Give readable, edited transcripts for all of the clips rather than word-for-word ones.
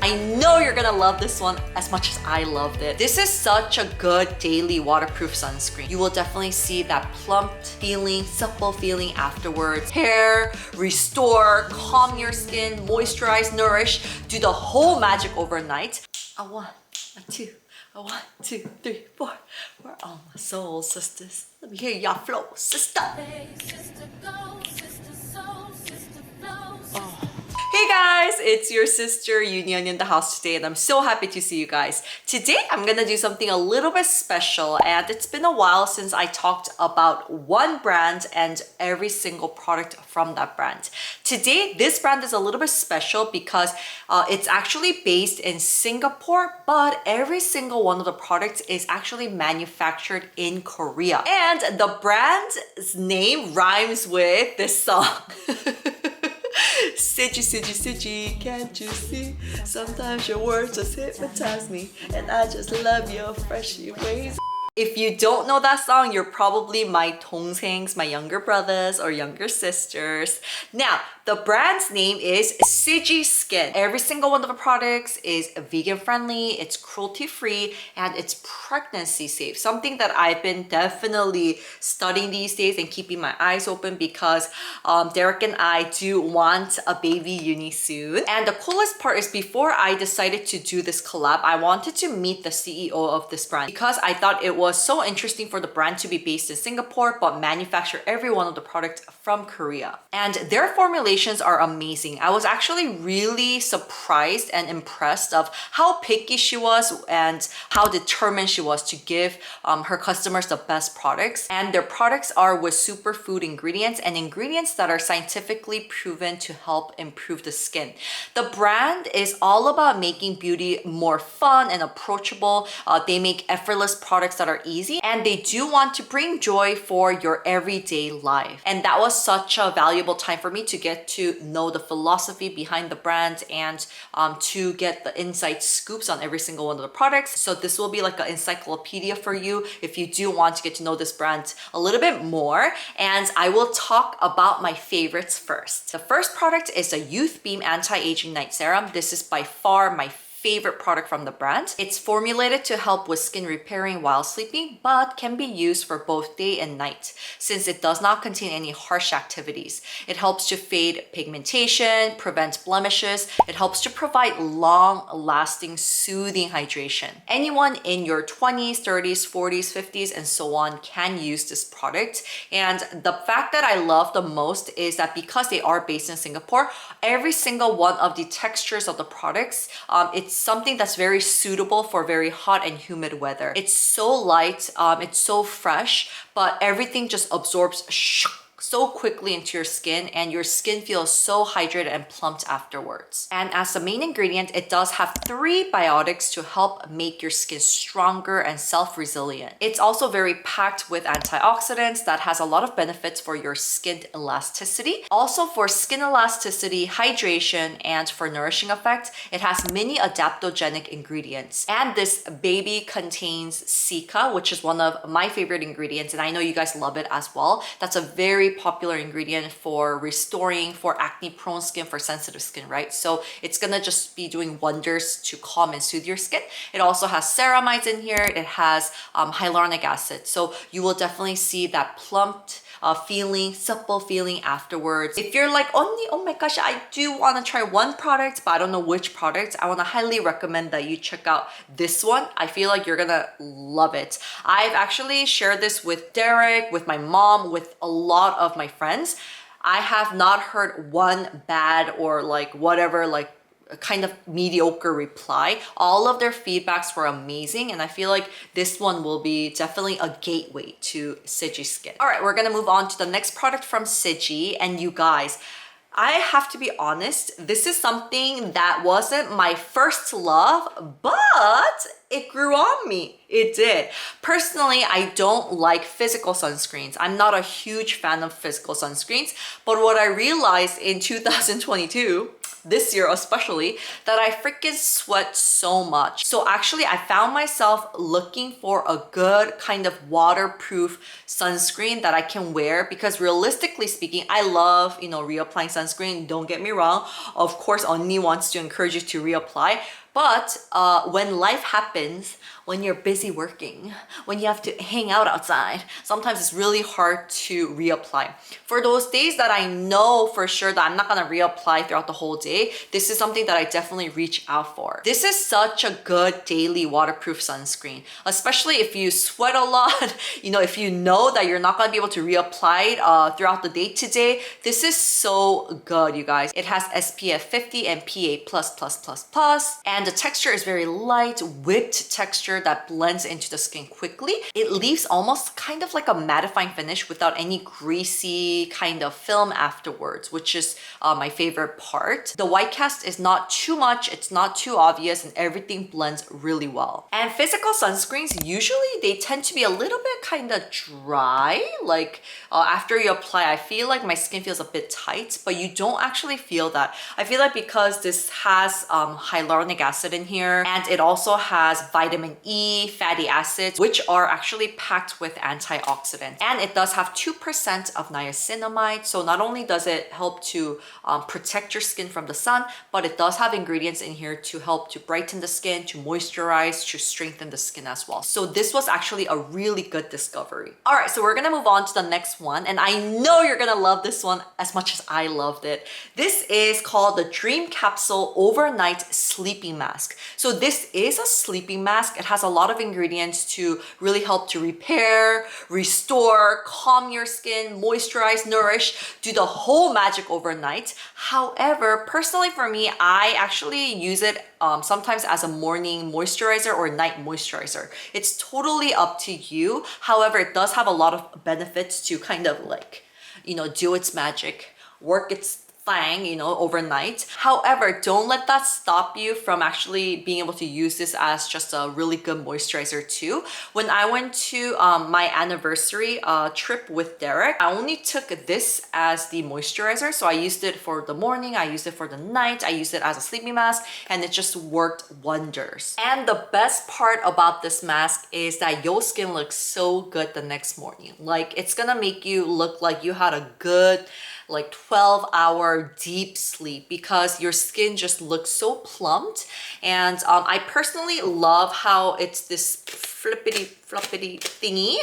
I know you're gonna love this one as much as I loved it. This is such a good daily waterproof sunscreen. You will definitely see that plumped feeling, supple feeling afterwards. Hair, restore, calm your skin, moisturize, nourish, do the whole magic overnight. A one, a two, a 1, 2, 3, 4. We're all my soul sisters. Let me hear y'all flow, sister. Hey guys, it's your sister EuniUnni in the house today, and I'm so happy to see you guys. Today I'm gonna do something a little bit special, and it's been a while since I talked about one brand and every single product from that brand. Today, this brand is a little bit special because it's actually based in Singapore, but every single one of the products is actually manufactured in Korea. And the brand's name rhymes with this song. Sigi, Sigi, Sigi, can't you see? Sometimes your words just hypnotize me, and I just love your freshy ways. If you don't know that song, you're probably my 동생s, my younger brothers or younger sisters. Now, the brand's name is Sigi Skin. Every single one of the products is vegan friendly, it's cruelty free, and it's pregnancy safe. Something that I've been definitely studying these days and keeping my eyes open because Derek and I do want a baby Uni soon. And the coolest part is before I decided to do this collab, I wanted to meet the CEO of this brand because I thought it was so interesting for the brand to be based in Singapore but manufacture every one of the products from Korea. And their formulations are amazing. I was actually really surprised and impressed of how picky she was and how determined she was to give her customers the best products. And their products are with superfood ingredients and ingredients that are scientifically proven to help improve the skin. The brand is all about making beauty more fun and approachable. They make effortless products that are easy, and they do want to bring joy for your everyday life. And that was such a valuable time for me to get to know the philosophy behind the brand and to get the inside scoops on every single one of the products. So this will be like an encyclopedia for you if you do want to get to know this brand a little bit more. And I will talk about my favorites first. The first product is a Youth Beam Anti-Aging Night Serum. This is by far my favorite product from the brand. It's formulated to help with skin repairing while sleeping, but can be used for both day and night since it does not contain any harsh activities. It helps to fade pigmentation, prevent blemishes. It helps to provide long-lasting, soothing hydration. Anyone in your 20s, 30s, 40s, 50s, and so on can use this product. And the fact that I love the most is that because they are based in Singapore, every single one of the textures of the products, it's something that's very suitable for very hot and humid weather. It's so light, it's so fresh, but everything just absorbs so quickly into your skin, and your skin feels so hydrated and plumped afterwards. And as the main ingredient, it does have 3 biotics to help make your skin stronger and self-resilient. It's also very packed with antioxidants that has a lot of benefits for your skin elasticity. Also for skin elasticity, hydration, and for nourishing effect, it has many adaptogenic ingredients. And this baby contains cica, which is one of my favorite ingredients, and I know you guys love it as well. That's a very popular ingredient for restoring, for acne prone skin, for sensitive skin, right? So it's gonna just be doing wonders to calm and soothe your skin. It also has ceramides in here. It has hyaluronic acid. So you will definitely see that plumped feeling, supple feeling afterwards. If you're like, Unni, oh my gosh, I do want to try one product, but I don't know which product, I want to highly recommend that you check out this one. I feel like you're gonna love it. I've actually shared this with Derek, with my mom, with a lot of my friends. I have not heard one bad or like whatever, like a kind of mediocre reply. All of their feedbacks were amazing, and I feel like this one will be definitely a gateway to Sigi Skin. All right, we're gonna move on to the next product from Sigi, and you guys, I have to be honest, this is something that wasn't my first love, but it grew on me. It did. Personally, I don't like physical sunscreens. I'm not a huge fan of physical sunscreens, but what I realized in 2022, this year especially, that I freaking sweat so much. So actually I found myself looking for a good kind of waterproof sunscreen that I can wear, because realistically speaking, I love, you know, reapplying sunscreen. Don't get me wrong. Of course, Unni wants to encourage you to reapply. But when life happens, when you're busy working, when you have to hang out outside, sometimes it's really hard to reapply. For those days that I know for sure that I'm not gonna reapply throughout the whole day, this is something that I definitely reach out for. This is such a good daily waterproof sunscreen, especially if you sweat a lot, you know, if you know that you're not gonna be able to reapply it throughout the day today. This is so good, you guys. It has SPF 50 and PA+++++, and the texture is very light, whipped texture that blends into the skin quickly. It leaves almost kind of like a mattifying finish without any greasy kind of film afterwards, which is my favorite part. The white cast is not too much, it's not too obvious, and everything blends really well. And physical sunscreens, usually they tend to be a little bit kind of dry. Like after you apply, I feel like my skin feels a bit tight, but you don't actually feel that. I feel like because this has hyaluronic acid in here, and it also has vitamin E, fatty acids, which are actually packed with antioxidants. And it does have 2% of niacinamide. So not only does it help to protect your skin from the sun, but it does have ingredients in here to help to brighten the skin, to moisturize, to strengthen the skin as well. So this was actually a really good discovery. All right, so we're gonna move on to the next one. And I know you're gonna love this one as much as I loved it. This is called the Dream Capsule Overnight Sleeping Mask. So this is a sleeping mask. It has a lot of ingredients to really help to repair, restore, calm your skin, moisturize, nourish, do the whole magic overnight. However, personally for me, I actually use it sometimes as a morning moisturizer or night moisturizer. It's totally up to you. However, it does have a lot of benefits to kind of like, you know, do its magic, work its thing, you know, overnight. However, don't let that stop you from actually being able to use this as just a really good moisturizer too. When I went to my anniversary trip with Derek, I only took this as the moisturizer. So I used it for the morning, I used it for the night, I used it as a sleeping mask, and it just worked wonders. And the best part about this mask is that your skin looks so good the next morning. Like, it's gonna make you look like you had a good like 12-hour deep sleep, because your skin just looks so plumped. And I personally love how it's this flippity thingy.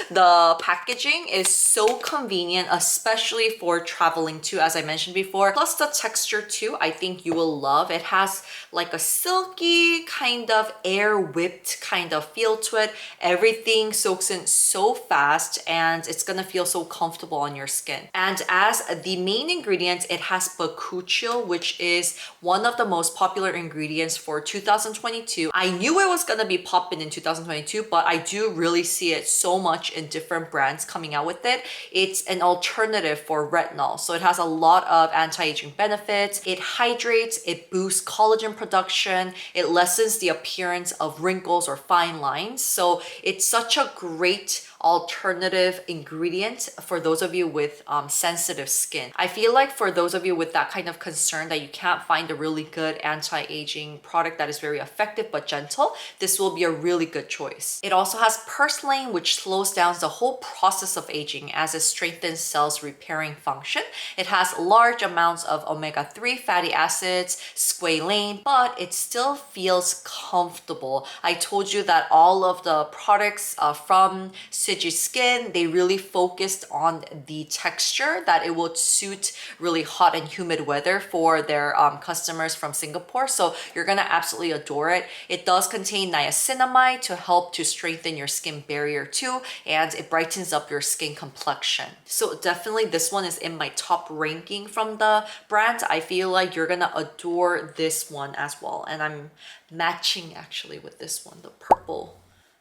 The packaging is so convenient, especially for traveling too, as I mentioned before. Plus the texture too, I think you will love. It has like a silky kind of air whipped kind of feel to it. Everything soaks in so fast, and it's gonna feel so comfortable on your skin. And as the main ingredient, it has bakuchiol, which is one of the most popular ingredients for 2022. I knew it was gonna be popping in 2022, but I do really see it so much in different brands coming out with it. It's an alternative for retinol. So it has a lot of anti-aging benefits. It hydrates, it boosts collagen production, it lessens the appearance of wrinkles or fine lines. So it's such a great alternative ingredient for those of you with sensitive skin. I feel like for those of you with that kind of concern that you can't find a really good anti-aging product that is very effective but gentle, this will be a really good choice. It also has purslane, which slows down the whole process of aging as it strengthens cells' repairing function. It has large amounts of omega-3 fatty acids, squalane, but it still feels comfortable. I told you that all of the products from Sigi Skin, they really focused on the texture, that it would suit really hot and humid weather for their customers from Singapore. So you're gonna absolutely adore it. It does contain niacinamide to help to strengthen your skin barrier too, and it brightens up your skin complexion. So definitely this one is in my top ranking from the brand. I feel like you're gonna adore this one as well. And I'm matching actually with this one, the purple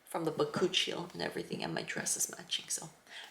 from the bakuchiol and everything, and my dress is matching. So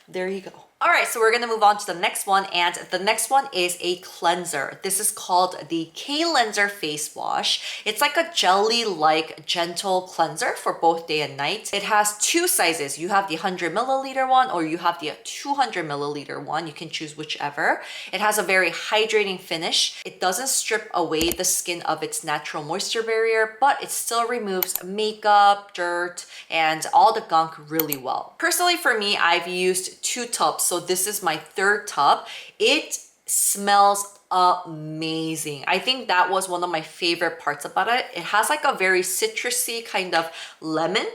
there you go. All right, so we're gonna move on to the next one, and the next one is a cleanser. This is called the Kaleanser Face Wash. It's like a jelly-like gentle cleanser for both day and night. It has two sizes. You have the 100 milliliter one or you have the 200 milliliter one. You can choose whichever. It has a very hydrating finish. It doesn't strip away the skin of its natural moisture barrier, but it still removes makeup, dirt, and all the gunk really well. Personally, for me, I've used 2 tubs. So this is my 3rd tub. It smells amazing. I think that was one of my favorite parts about it. It has like a very citrusy kind of lemon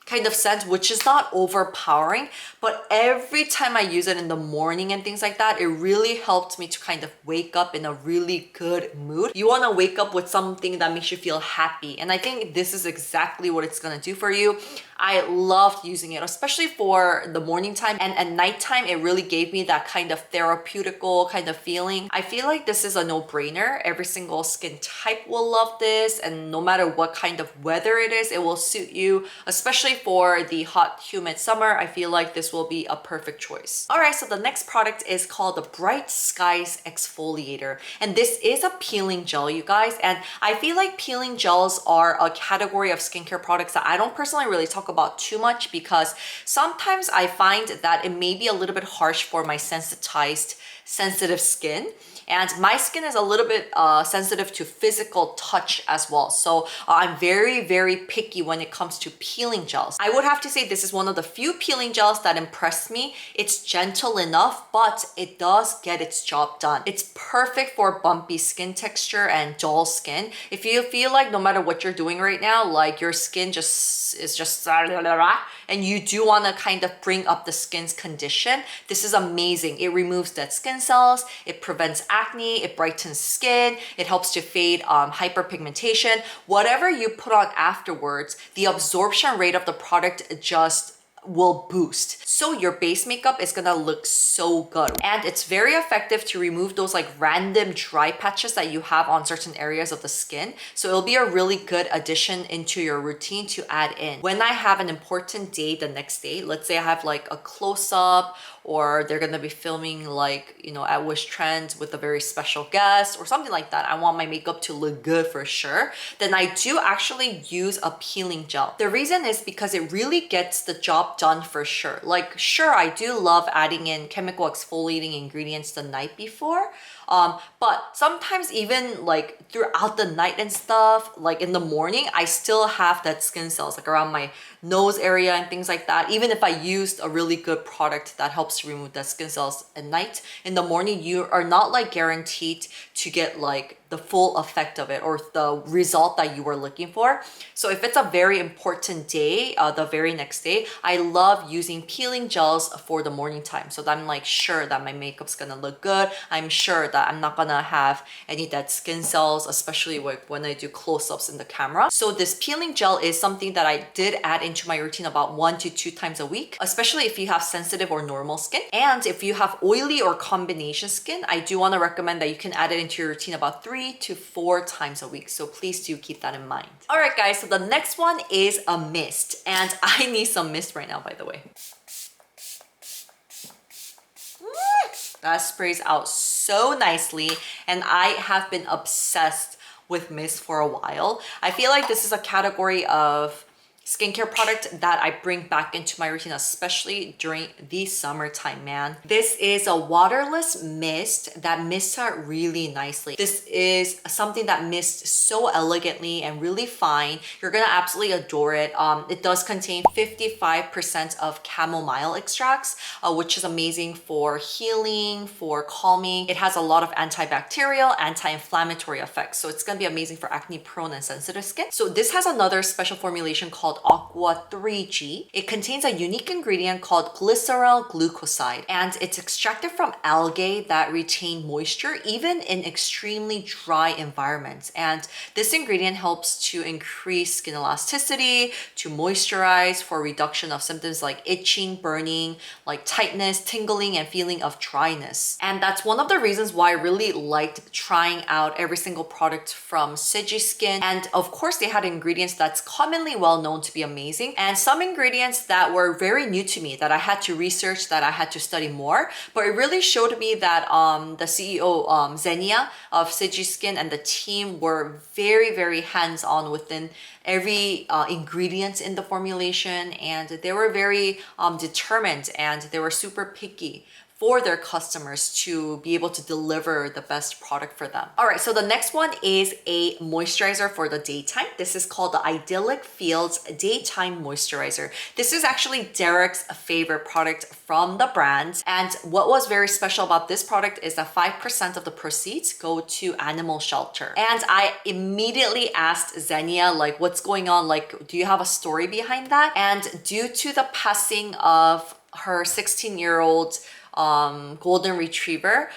kind of scent, which is not overpowering, but every time I use it in the morning and things like that, it really helped me to kind of wake up in a really good mood. You want to wake up with something that makes you feel happy, and I think this is exactly what it's gonna do for you. I loved using it, especially for the morning time, and at nighttime it really gave me that kind of therapeutical kind of feeling. I feel like this is a no-brainer. Every single skin type will love this, and no matter what kind of weather it is, it will suit you, especially for the hot, humid summer. I feel like this will be a perfect choice. All right, so the next product is called the Bright Skies Exfoliator, and this is a peeling gel, you guys, and I feel like peeling gels are a category of skincare products that I don't personally really talk about too much, because sometimes I find that it may be a little bit harsh for my sensitized, sensitive skin. And my skin is a little bit sensitive to physical touch as well. So I'm very, very picky when it comes to peeling gels. I would have to say this is one of the few peeling gels that impressed me. It's gentle enough, but it does get its job done. It's perfect for bumpy skin texture and dull skin. If you feel like no matter what you're doing right now, like your skin is just and you do want to kind of bring up the skin's condition, this is amazing. It removes dead skin cells, it prevents acne, it brightens skin, it helps to fade hyperpigmentation. Whatever you put on afterwards, the absorption rate of the product just will boost. So your base makeup is gonna look so good. And it's very effective to remove those like random dry patches that you have on certain areas of the skin. So it'll be a really good addition into your routine to add in. When I have an important day the next day, let's say I have like a close-up, or they're gonna be filming like, you know, at Wish Trends with a very special guest or something like that. I want my makeup to look good for sure. Then I do actually use a peeling gel. The reason is because it really gets the job done for sure. Like, sure, I do love adding in chemical exfoliating ingredients the night before, but sometimes even like throughout the night and stuff, like in the morning, I still have that skin cells like around my nose area and things like that. Even if I used a really good product that helps to remove that skin cells at night, in the morning, you are not like guaranteed to get like the full effect of it or the result that you were looking for. So if it's a very important day, the very next day, I love using peeling gels for the morning time. So that I'm like sure that my makeup's gonna look good. I'm sure that I'm not gonna have any dead skin cells, especially when I do close-ups in the camera. So this peeling gel is something that I did add into my routine about 1 to 2 times a week, especially if you have sensitive or normal skin. And if you have oily or combination skin, I do want to recommend that you can add it into your routine about 3 to 4 times a week. So please do keep that in mind. All right, guys, so the next one is a mist, and I need some mist right now, by the way. That sprays out so nicely, and I have been obsessed with mist for a while. I feel like this is a category of skincare product that I bring back into my routine, especially during the summertime, man. This is a waterless mist that mists out really nicely. This is something that mists so elegantly and really fine. You're gonna absolutely adore it. It does contain 55% of chamomile extracts, which is amazing for healing, for calming. It has a lot of antibacterial, anti-inflammatory effects. So it's gonna be amazing for acne prone and sensitive skin. So this has another special formulation called Aqua 3G. It contains a unique ingredient called glycerol glucoside, and it's extracted from algae that retain moisture even in extremely dry environments. And this ingredient helps to increase skin elasticity, to moisturize, for reduction of symptoms like itching, burning, like tightness, tingling, and feeling of dryness. And that's one of the reasons why I really liked trying out every single product from Sigi Skin. And of course, they had ingredients that's commonly well known to be amazing. And some ingredients that were very new to me that I had to research, that I had to study more, but it really showed me that the CEO, Xenia of Sigi Skin, and the team were very, very hands-on within every ingredient in the formulation, and they were very determined, and they were super picky for their customers to be able to deliver the best product for them. All right, so the next one is a moisturizer for the daytime. This is called the Idyllic Fields Daytime Moisturizer. This is actually Derek's favorite product from the brand. And what was very special about this product is that 5% of the proceeds go to animal shelter. And I immediately asked Xenia, like, what's going on? Like, do you have a story behind that? And due to the passing of her 16-year-old golden retriever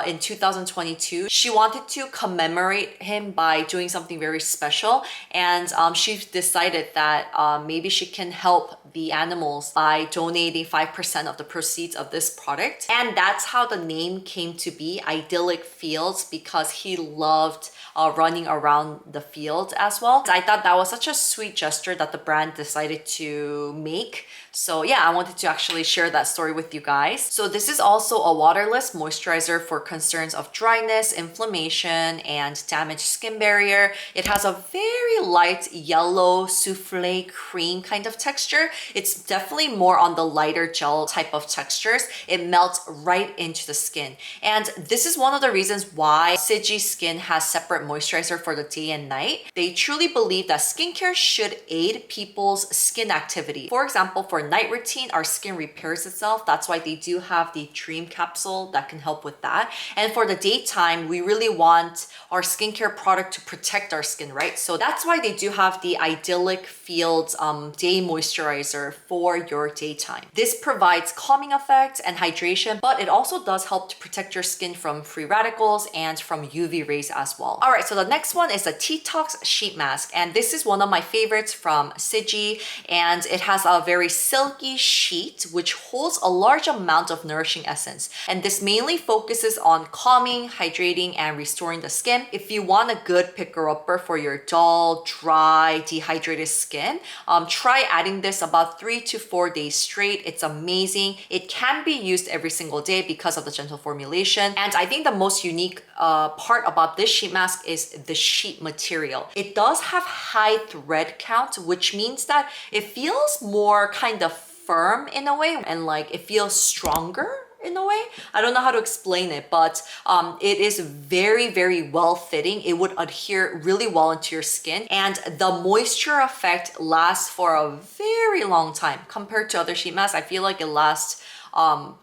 in 2022, she wanted to commemorate him by doing something very special, and she decided that maybe she can help the animals by donating 5% of the proceeds of this product. And that's how the name came to be, Idyllic Fields, because he loved running around the field as well. I thought that was such a sweet gesture that the brand decided to make. So yeah, I wanted to actually share that story with you guys. So this is also a waterless moisturizer for concerns of dryness, inflammation, and damaged skin barrier. It has a very light yellow souffle cream kind of texture. It's definitely more on the lighter gel type of textures. It melts right into the skin. And this is one of the reasons why Sigi Skin has separate moisturizer for the day and night. They truly believe that skincare should aid people's skin activity. For example, for night routine, our skin repairs itself. That's why they do have the Dream Capsule that can help with that. And for the daytime, we really want our skincare product to protect our skin, right? So that's why they do have the Idyllic Fields Day Moisturizer for your daytime. This provides calming effect and hydration, but it also does help to protect your skin from free radicals and from UV rays as well. All right, so the next one is the Tox Sheet Mask, and this is one of my favorites from Sigi, and it has a very silky sheet which holds a large amount of nourishing essence. And this mainly focuses on calming, hydrating, and restoring the skin. If you want a good picker-upper for your dull, dry, dehydrated skin, try adding this about 3 to 4 days straight. It's amazing. It can be used every single day because of the gentle formulation. And I think the most unique part about this sheet mask is the sheet material. It does have high thread count, which means that it feels more kind of firm in a way, and like it feels stronger in a way. I don't know how to explain it, but it is very, very well fitting. It would adhere really well into your skin, and the moisture effect lasts for a very long time. Compared to other sheet masks, I feel like it lasts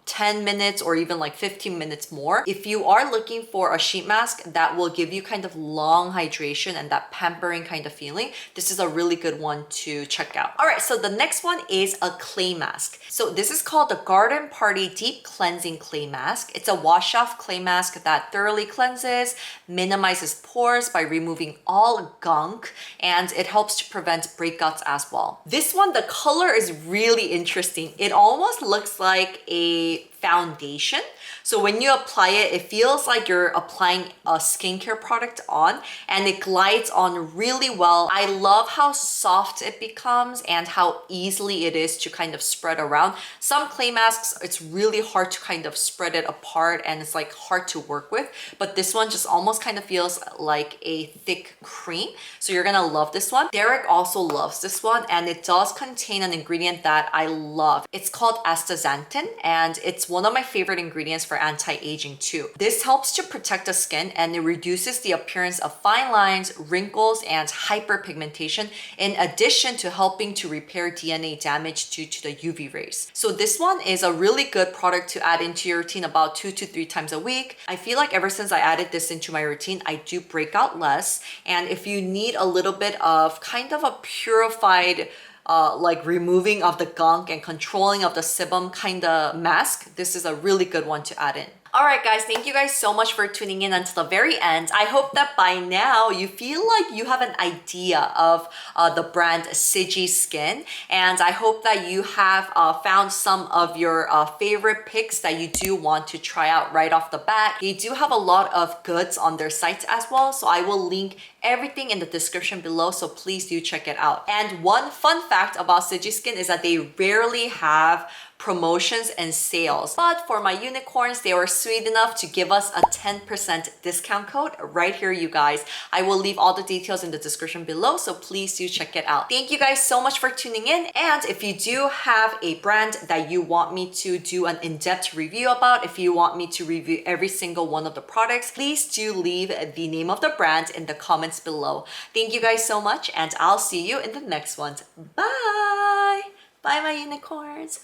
10 minutes or even like 15 minutes more. If you are looking for a sheet mask that will give you kind of long hydration and that pampering kind of feeling, this is a really good one to check out. All right, so the next one is a clay mask. So this is called the Garden Party Deep Cleansing Clay Mask. It's a wash-off clay mask that thoroughly cleanses, minimizes pores by removing all gunk, and it helps to prevent breakouts as well. This one, the color is really interesting. It almost looks like a foundation. So when you apply it, it feels like you're applying a skincare product on, and it glides on really well. I love how soft it becomes and how easily it is to kind of spread around. Some clay masks, it's really hard to kind of spread it apart, and it's like hard to work with, but this one just almost kind of feels like a thick cream. So you're gonna love this one. Derek also loves this one, and it does contain an ingredient that I love. It's called astaxanthin, and it's one of my favorite ingredients for anti-aging too. This helps to protect the skin, and it reduces the appearance of fine lines, wrinkles, and hyperpigmentation, in addition to helping to repair DNA damage due to the UV rays. So this one is a really good product to add into your routine about 2 to 3 times a week. I feel like ever since I added this into my routine, I do break out less. And if you need a little bit of kind of a purified like removing of the gunk and controlling of the sebum kind of mask, this is a really good one to add in. Alright guys, thank you guys so much for tuning in until the very end. I hope that by now you feel like you have an idea of the brand Sigi Skin, and I hope that you have found some of your favorite picks that you do want to try out right off the bat. They do have a lot of goods on their site as well, so I will link everything in the description below, so please do check it out. And one fun fact about Sigi Skin is that they rarely have promotions and sales, but for my unicorns, they were sweet enough to give us a 10% discount code right here, you guys. I will leave all the details in the description below, so please do check it out. Thank you guys so much for tuning in, and if you do have a brand that you want me to do an in-depth review about, if you want me to review every single one of the products, please do leave the name of the brand in the comments below. Thank you guys so much, and I'll see you in the next ones. Bye! Bye, my unicorns!